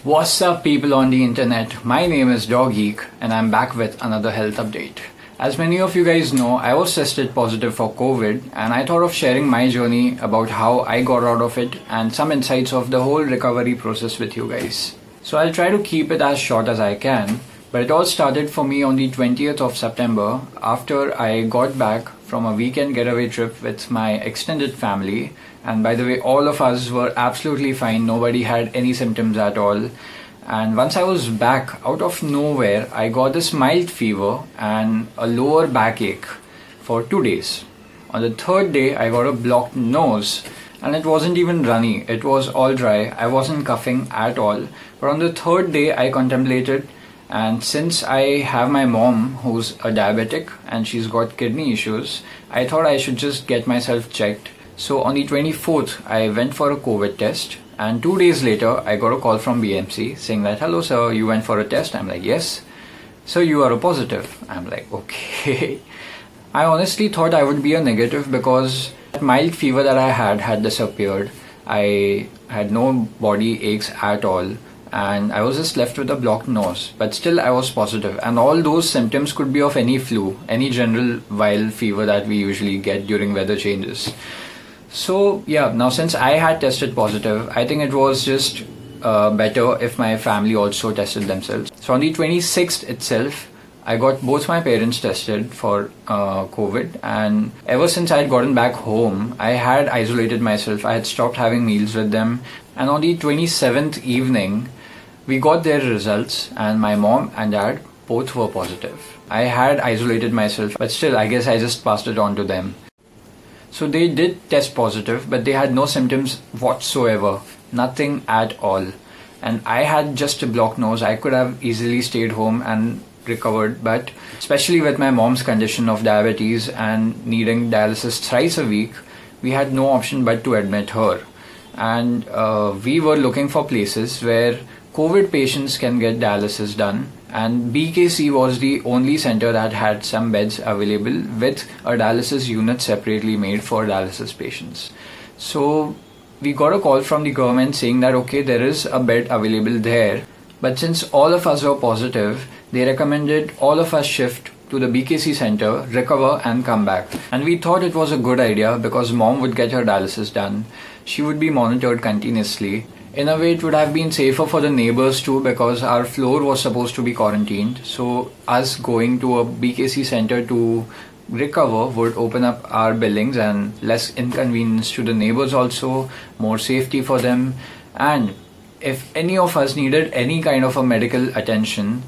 What's up, people on the internet? My name is DAWgeek and I'm back with another health update. As many of you guys know, I was tested positive for COVID and I thought of sharing my journey about how I got out of it and some insights of the whole recovery process with you guys. So I'll try to keep it as short as I can, but it all started for me on the 20th of September after I got back from a weekend getaway trip with my extended family. And by the way, all of us were absolutely fine. Nobody had any symptoms at all. And once I was back, out of nowhere, I got this mild fever and a lower backache for 2 days. On the third day, I got a blocked nose and it wasn't even runny. It was all dry. I wasn't coughing at all. But on the third day, I contemplated, and since I have my mom who's a diabetic and she's got kidney issues, I thought I should just get myself checked. So on the 24th, I went for a COVID test, and 2 days later, I got a call from BMC saying that, "Hello sir, you went for a test?" I'm like, "Yes." "So you are a positive." I'm like, "Okay." I honestly thought I would be a negative because that mild fever that I had disappeared. I had no body aches at all, and I was just left with a blocked nose. But still I was positive, and all those symptoms could be of any flu, any general viral fever that we usually get during weather changes. So yeah, now since I had tested positive, I think it was just better if my family also tested themselves. So on the 26th itself, I got both my parents tested for COVID, and ever since I had gotten back home, I had isolated myself. I had stopped having meals with them, and on the 27th evening, we got their results, and my mom and dad both were positive. I had isolated myself, but still, I guess I just passed it on to them. So they did test positive, but they had no symptoms whatsoever, nothing at all. And I had just a blocked nose. I could have easily stayed home and recovered, but especially with my mom's condition of diabetes and needing dialysis thrice a week, we had no option but to admit her. And we were looking for places where COVID patients can get dialysis done, and BKC was the only center that had some beds available with a dialysis unit separately made for dialysis patients. So we got a call from the government saying that okay, there is a bed available there, but since all of us were positive, they recommended all of us shift to the BKC center, recover and come back. And we thought it was a good idea because mom would get her dialysis done. She would be monitored continuously. In a way, it would have been safer for the neighbors too because our floor was supposed to be quarantined. So us going to a BKC center to recover would open up our buildings and less inconvenience to the neighbors also, more safety for them. And if any of us needed any kind of a medical attention,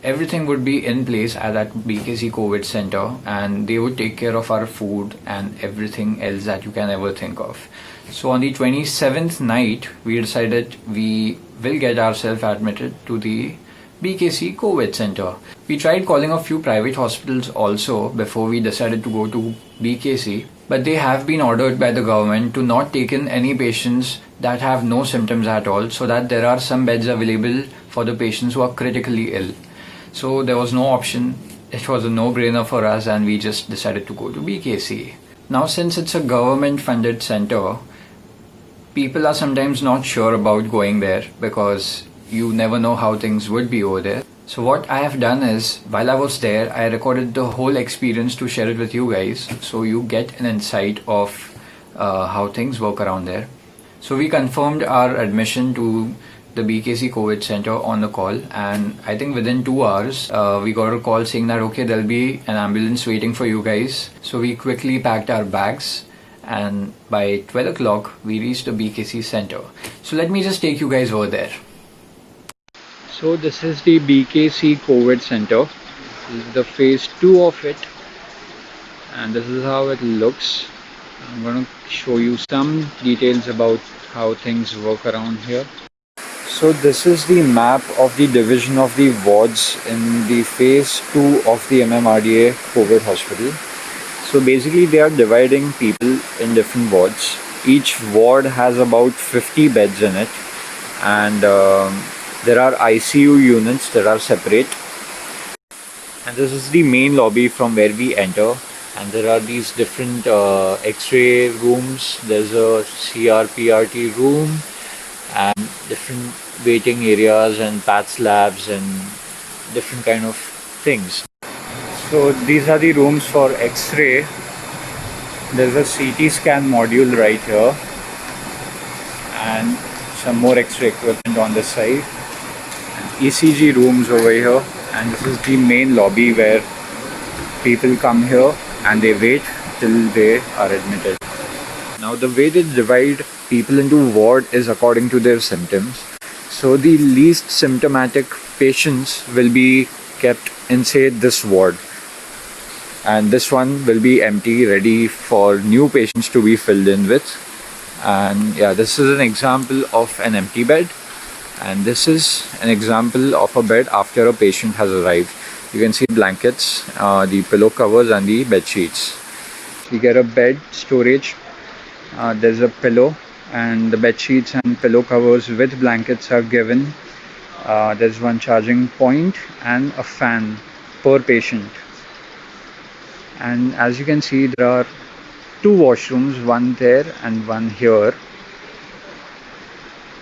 everything would be in place at that BKC COVID center, and they would take care of our food and everything else that you can ever think of. So on the 27th night, we decided we will get ourselves admitted to the BKC COVID center. We tried calling a few private hospitals also before we decided to go to BKC, but they have been ordered by the government to not take in any patients that have no symptoms at all, so that there are some beds available for the patients who are critically ill. So there was no option. It was a no-brainer for us, and we just decided to go to BKC. Now, since it's a government-funded center, people are sometimes not sure about going there because you never know how things would be over there. So what I have done is, while I was there, I recorded the whole experience to share it with you guys, so you get an insight of how things work around there. So we confirmed our admission to the BKC COVID center on the call, and I think within 2 hours we got a call saying that okay, there'll be an ambulance waiting for you guys. So we quickly packed our bags, and by 12 o'clock we reached the BKC center. So let me just take you guys over there. So this is the BKC COVID center. This is the phase 2 of it, and this is how it looks. I'm going to show you some details about how things work around here. So this is the map of the division of the wards in the phase 2 of the MMRDA COVID hospital. So basically they are dividing people in different wards. Each ward has about 50 beds in it, and there are ICU units that are separate. And this is the main lobby from where we enter, and there are these different X-ray rooms. There's a CRPRT room, and different waiting areas and path labs and different kind of things. So these are the rooms for X-ray. There's a CT scan module right here and some more X-ray equipment on this side. ECG rooms over here, and this is the main lobby where people come here and they wait till they are admitted. Now the way they divide people into ward is according to their symptoms. So the least symptomatic patients will be kept inside this ward, and this one will be empty, ready for new patients to be filled in with. And yeah, this is an example of an empty bed, and this is an example of a bed after a patient has arrived. You can see blankets, the pillow covers and the bed sheets. You get a bed storage. There's a pillow, and the bed sheets and pillow covers with blankets are given. There's one charging point and a fan per patient. And as you can see, there are two washrooms, one there and one here.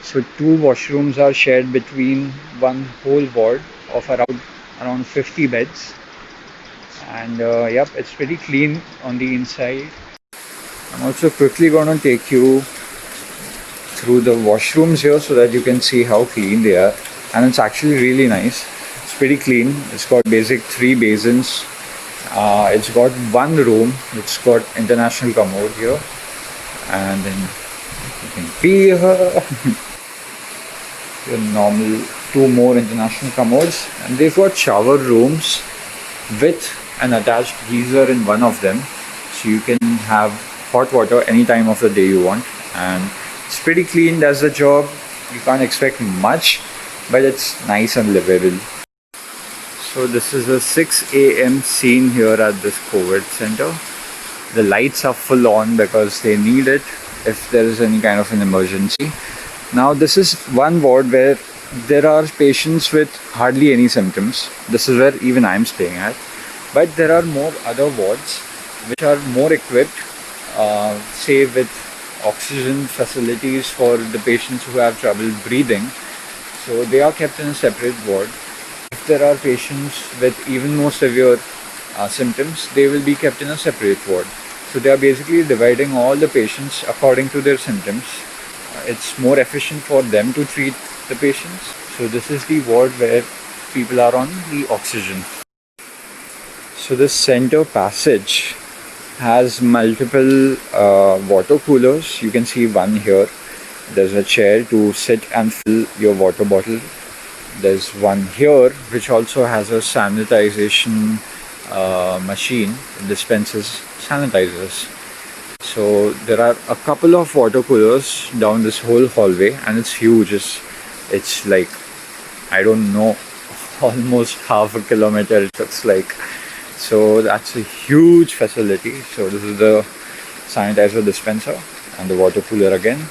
So two washrooms are shared between one whole ward of around 50 beds. And yep, it's pretty clean on the inside. I'm also quickly going to take you through the washrooms here so that you can see how clean they are. And it's actually really nice. It's pretty clean. It's got basic 3 basins. It's got one room. It's got international commode here. And then you can pee here. Your normal 2 more international commodes. And they've got shower rooms with an attached geyser in one of them. So you can have hot water any time of the day you want. And it's pretty clean, does the job. You can't expect much, but it's nice and livable. So this is a 6 a.m. scene here at this COVID center. The lights are full on because they need it if there is any kind of an emergency. Now this is one ward where there are patients with hardly any symptoms. This is where even I'm staying at. But there are more other wards which are more equipped, say with oxygen facilities for the patients who have trouble breathing. So they are kept in a separate ward. If there are patients with even more severe symptoms, they will be kept in a separate ward. So they are basically dividing all the patients according to their symptoms. It's more efficient for them to treat the patients. So this is the ward where people are on the oxygen. So this center passage has multiple water coolers. You can see one here. There's a chair to sit and fill your water bottle. There's one here which also has a sanitization machine. It dispenses sanitizers. So there are a couple of water coolers down this whole hallway, and it's huge. It's like, I don't know, almost half a kilometer it looks like. So that's a huge facility. So this is the sanitizer dispenser and the water cooler again.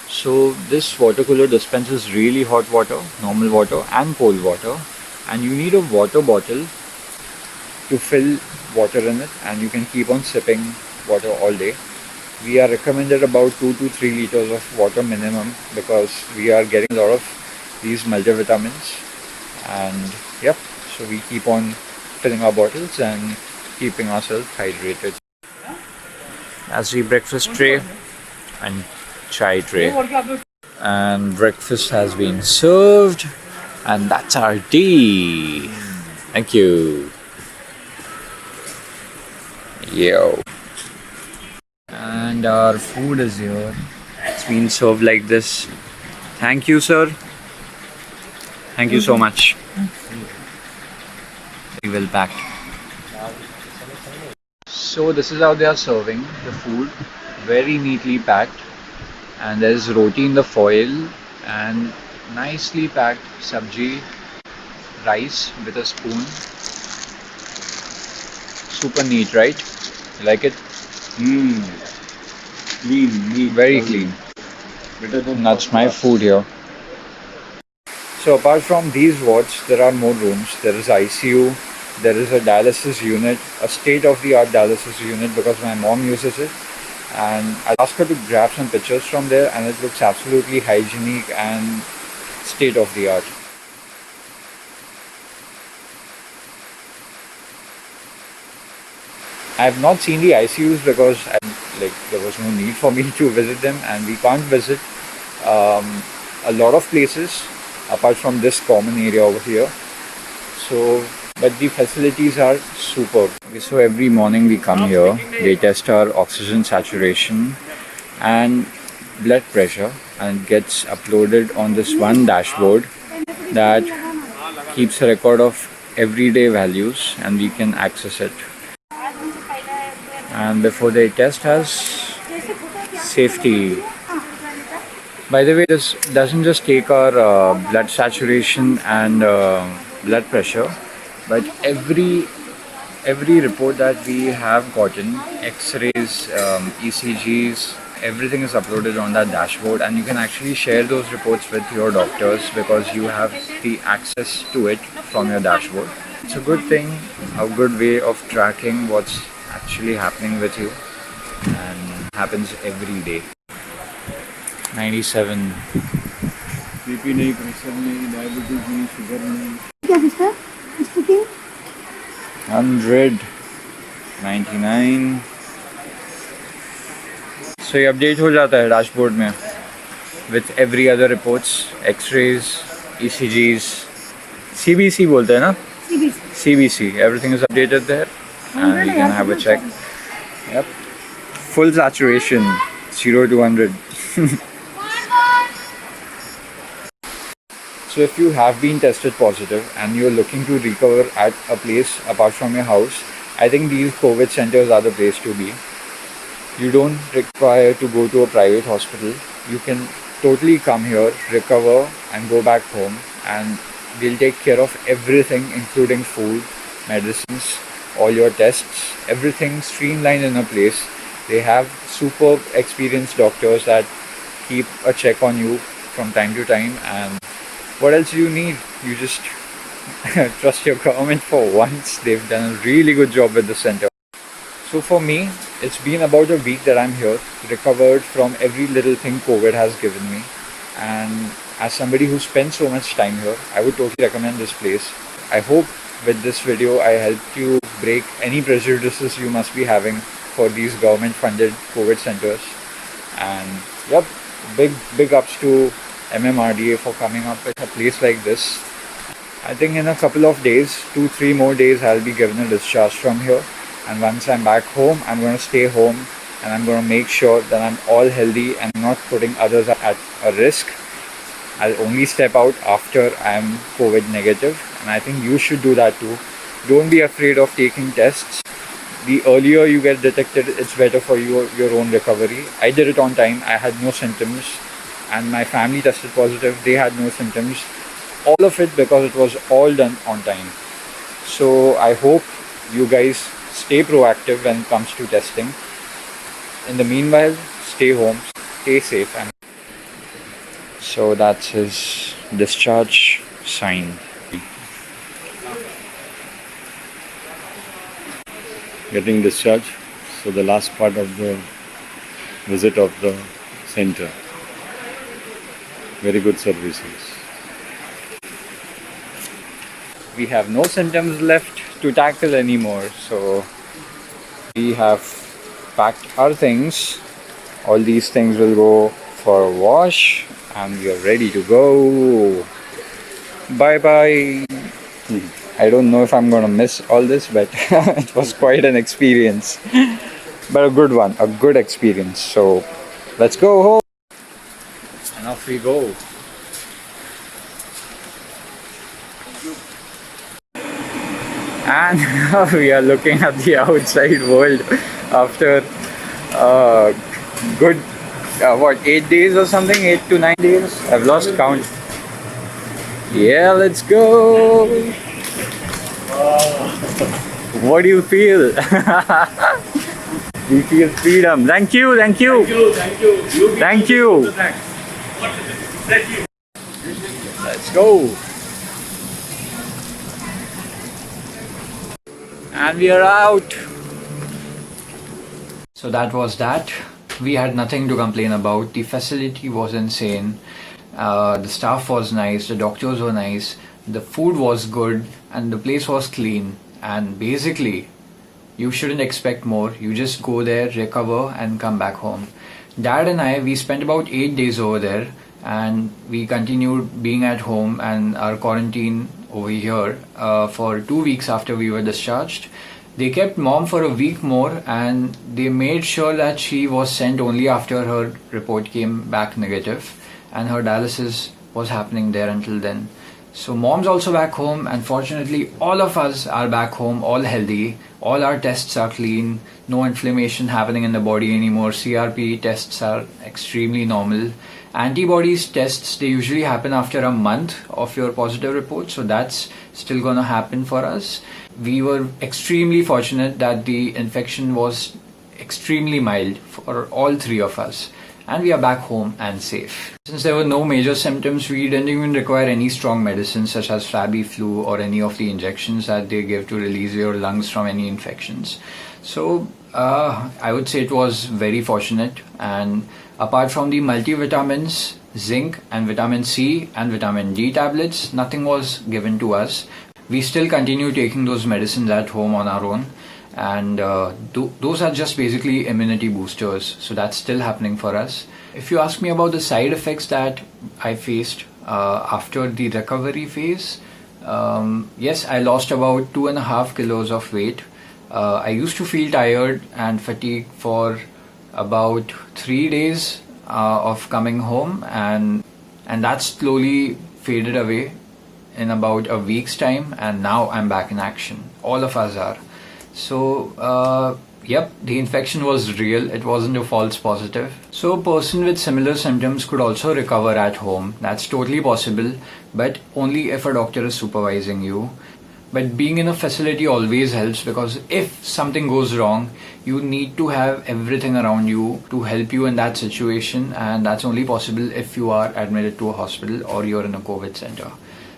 So this water cooler dispenses really hot water, normal water and cold water, and you need a water bottle to fill water in it, and you can keep on sipping water all day. We are recommended about 2 to 3 liters of water minimum because we are getting a lot of these multivitamins, and yep, so we keep on filling our bottles and keeping ourselves hydrated. That's the breakfast tray and chai tray, and breakfast has been served, and that's our tea. Thank you. Yo. And our food is here. It's been served like this. Thank you, sir. Thank you so much. Very well packed. So this is how they are serving the food. Very neatly packed. And there's roti in the foil and nicely packed sabji, rice with a spoon. Super neat, right? You like it? Clean, neat. Very clean. Better than That's my food here. So apart from these wards, there are more rooms. There is ICU, there is a dialysis unit, a state-of-the-art dialysis unit because my mom uses it. and I asked her to grab some pictures from there, and it looks absolutely hygienic and state of the art. I have not seen the ICUs because there was no need for me to visit them, and we can't visit a lot of places apart from this common area over here. So, but the facilities are superb. Okay, so every morning we come here, they test our oxygen saturation and blood pressure, and it gets uploaded on this one dashboard that keeps a record of everyday values, and we can access it. And before they test us, safety. By the way, this doesn't just take our blood saturation and blood pressure, but every report that we have gotten, x-rays, ECGs, everything is uploaded on that dashboard, and you can actually share those reports with your doctors because you have the access to it from your dashboard. It's a good thing, a good way of tracking what's actually happening with you, and happens every day. 97. BP नहीं, pressure नहीं, diabetes नहीं, sugar नहीं. क्या sister speaking 100. 99. So ये update हो जाता है dashboard में with every other reports, x-rays, ECGs, CBC बोलते हैं ना? CBC. Everything is updated there, and you can have a check. Yep. Full saturation, 0 to 100. So if you have been tested positive and you're looking to recover at a place apart from your house, I think these COVID centers are the place to be. You don't require to go to a private hospital. You can totally come here, recover, and go back home, and they'll take care of everything, including food, medicines, all your tests, everything streamlined in a place. They have superb experienced doctors that keep a check on you from time to time, and what else do you need? You just trust your government for once. They've done a really good job with the center. So for me, it's been about a week that I'm here, recovered from every little thing COVID has given me, and as somebody who spends so much time here, I would totally recommend this place. I hope with this video I helped you break any prejudices you must be having for these government funded COVID centers. And yep, big ups to MMRDA for coming up with a place like this. I think in a couple of days, 2-3 more days, I'll be given a discharge from here, and once I'm back home, I'm going to stay home, and I'm going to make sure that I'm all healthy and not putting others at a risk. I'll only step out after I'm COVID negative, and I think you should do that too. Don't be afraid of taking tests. The earlier you get detected, it's better for your own recovery. I did it on time. I had no symptoms, and my family tested positive. They had no symptoms. All of it because it was all done on time. So I hope you guys stay proactive when it comes to testing. In the meanwhile, stay home, stay safe. And so that's his discharge sign. Getting discharged. So the last part of the visit of the center. Very good services. We have no symptoms left to tackle anymore, so we have packed our things. All these things will go for a wash, and we are ready to go. Bye bye. I don't know if I'm gonna miss all this, but it was quite an experience, but a good one, a good experience. So let's go home, and off we go. And we are looking at the outside world after good 8 days or something, 8 to 9 days. I've lost count. Yeah, let's go. What do you feel? We feel freedom. Thank you. Thank you. Thank you. Let's go. And we are out. So that was that. we had nothing to complain about. The facility was insane. The staff was nice, the doctors were nice, the food was good, and the place was clean. And basically, you shouldn't expect more. You just go there, recover, and come back home. Dad and I, we spent about 8 days over there, and we continued being at home and our quarantine over here for 2 weeks after we were discharged. They kept mom for a week more, and they made sure that she was sent only after her report came back negative, and her dialysis was happening there until then. So mom's also back home, and fortunately all of us are back home, all healthy. All our tests are clean, no inflammation happening in the body anymore. CRP tests are extremely normal. Antibodies tests, they usually happen after a month of your positive report, so that's still gonna happen for us. We were extremely fortunate that the infection was extremely mild for all three of us, and we are back home and safe. Since there were no major symptoms, we didn't even require any strong medicines such as Flu or any of the injections that they give to release your lungs from any infections. So I would say it was very fortunate. And apart from the multivitamins, zinc and vitamin C and vitamin D tablets, nothing was given to us. We still continue taking those medicines at home on our own, and those are just basically immunity boosters, so that's still happening for us. If you ask me about the side effects that I faced after the recovery phase, yes, I lost about 2.5 kilos of weight. I used to feel tired and fatigued for about 3 days of coming home, and that slowly faded away in about a week's time, and now I'm back in action. All of us are. So yep, the infection was real. It wasn't a false positive. So a person with similar symptoms could also recover at home. That's totally possible, but only if a doctor is supervising you. But being in a facility always helps, because if something goes wrong, you need to have everything around you to help you in that situation, and that's only possible if you are admitted to a hospital or you're in a COVID center.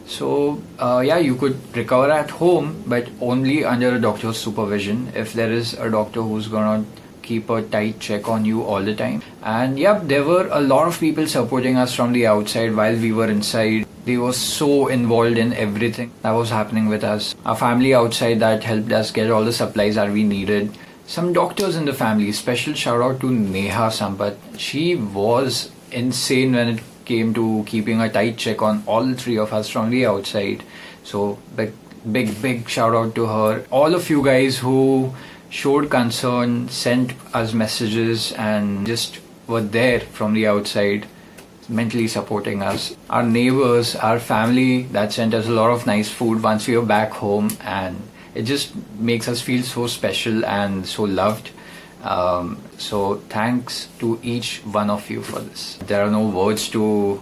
So yeah, you could recover at home, but only under a doctor's supervision, if there is a doctor who's gonna keep a tight check on you all the time. And yep, there were a lot of people supporting us from the outside while we were inside. They were so involved in everything that was happening with us. Our family outside that helped us get all the supplies that we needed. Some doctors in the family, special shout out to Neha Sampat. She was insane when it came to keeping a tight check on all three of us from the outside. So big shout out to her. All of you guys who showed concern, sent us messages, and just were there from the outside, mentally supporting us. Our neighbors, our family that sent us a lot of nice food once we were back home, and it just makes us feel so special and so loved. So thanks to each one of you for this. There are no words to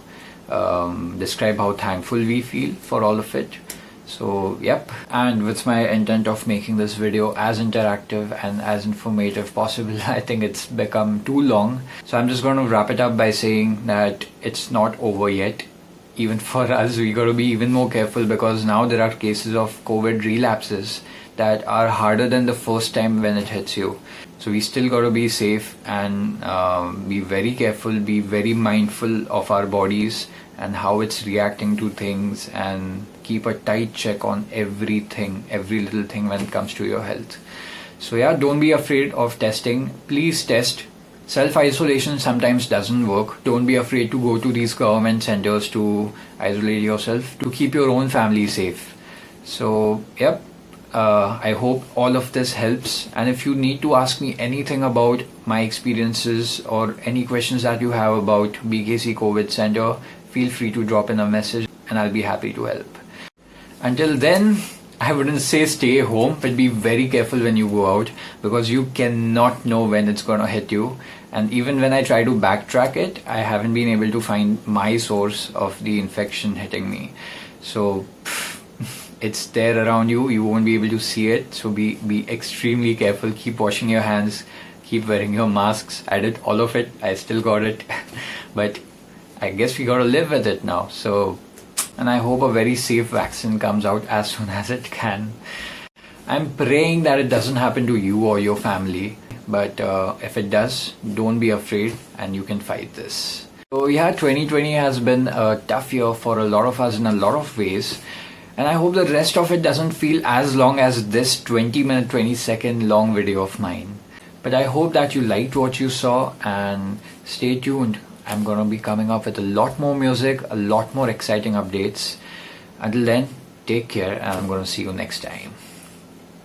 describe how thankful we feel for all of it. So yep, and with my intent of making this video as interactive and as informative possible, I think it's become too long. So I'm just going to wrap it up by saying that it's not over yet. Even for us, we got to be even more careful, because now there are cases of COVID relapses that are harder than the first time when it hits you. So we still got to be safe and be very careful, be very mindful of our bodies and how it's reacting to things, and keep a tight check on everything, every little thing when it comes to your health. So yeah, don't be afraid of testing. Please test. Self-isolation sometimes doesn't work. Don't be afraid to go to these government centers to isolate yourself, to keep your own family safe. So yep, I hope all of this helps. And if you need to ask me anything about my experiences or any questions that you have about BKC COVID Center, feel free to drop in a message and I'll be happy to help. Until then, I wouldn't say stay home, but be very careful when you go out, because you cannot know when it's gonna hit you. And even when I try to backtrack it, I haven't been able to find my source of the infection hitting me. So it's there around you, you won't be able to see it. So be extremely careful. Keep washing your hands, keep wearing your masks. I did all of it, I still got it. But I guess we gotta live with it now. So, and I hope a very safe vaccine comes out as soon as it can. I'm praying that it doesn't happen to you or your family, but if it does, don't be afraid and you can fight this. So yeah, 2020 has been a tough year for a lot of us in a lot of ways, and I hope the rest of it doesn't feel as long as this 20-minute, 20-second long video of mine. But I hope that you liked what you saw, and stay tuned. I'm gonna be coming up with a lot more music, a lot more exciting updates. Until then, take care, and I'm gonna see you next time.